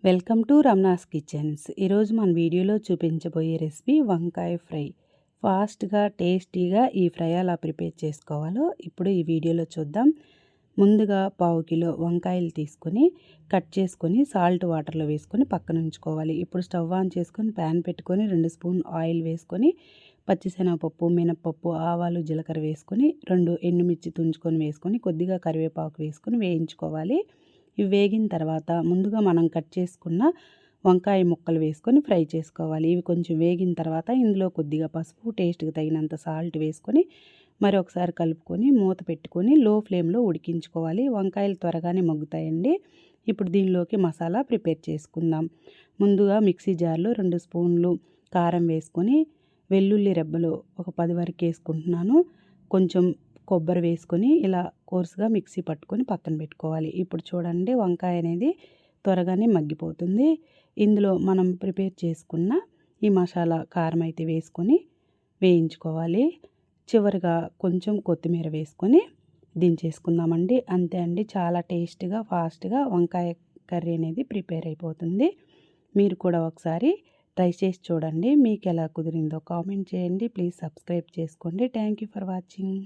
Welcome to Ramana's kitchens. ఈరోజు మన వీడియోలో చూపించబోయే రెసిపీ వంకాయ ఫ్రై. ఫాస్ట్గా టేస్టీగా ఈ ఫ్రై ఎలా ప్రిపేర్ చేసుకోవాలో ఇప్పుడు ఈ వీడియోలో చూద్దాం. ముందుగా 1/2 కిలో వంకాయలు తీసుకొని కట్ చేసుకొని సాల్ట్ వాటర్లో వేసుకొని పక్కన ఉంచుకోవాలి. ఇప్పుడు స్టవ్ ఆన్ చేసుకొని ప్యాన్ పెట్టుకొని 2 స్పూన్ ఆయిల్ వేసుకొని పచ్చిశనగపప్పు, మినపప్పు, ఆవాలు, జీలకర్ర వేసుకొని 2 ఎండుమిర్చి తుంచుకొని వేసుకొని కొద్దిగా కరివేపాకు వేసుకొని వేయించుకోవాలి. ఇవి వేగిన తర్వాత ముందుగా మనం కట్ చేసుకున్న వంకాయ ముక్కలు వేసుకొని ఫ్రై చేసుకోవాలి. ఇవి కొంచెం వేగిన తర్వాత ఇందులో కొద్దిగా పసుపు, టేస్ట్కి తగినంత సాల్ట్ వేసుకొని మరొకసారి కలుపుకొని మూత పెట్టుకొని లో ఫ్లేమ్లో ఉడికించుకోవాలి. వంకాయలు త్వరగానే మగ్గుతాయండి. ఇప్పుడు దీనిలోకి మసాలా ప్రిపేర్ చేసుకుందాం. ముందుగా మిక్సీ జార్లో 2 స్పూన్లు కారం వేసుకొని వెల్లుల్లి రెబ్బలు ఒక 10 వరకు వేసుకుంటున్నాను. కొంచెం కొబ్బరి వేసుకొని ఇలా కోర్సుగా మిక్సీ పట్టుకొని పక్కన పెట్టుకోవాలి. ఇప్పుడు చూడండి వంకాయ అనేది త్వరగానే మగ్గిపోతుంది. ఇందులో మనం ప్రిపేర్ చేసుకున్న ఈ మసాలా కారం అయితే వేసుకొని వేయించుకోవాలి. చివరిగా కొంచెం కొత్తిమీర వేసుకొని దించేసుకుందామండి. అంతే అండి, చాలా టేస్ట్గా ఫాస్ట్గా వంకాయ కర్రీ అనేది ప్రిపేర్ అయిపోతుంది. మీరు కూడా ఒకసారి ట్రై చేసి చూడండి. మీకు ఎలా కుదిరిందో కామెంట్ చేయండి. ప్లీజ్ సబ్స్క్రైబ్ చేసుకోండి. Thank you for watching.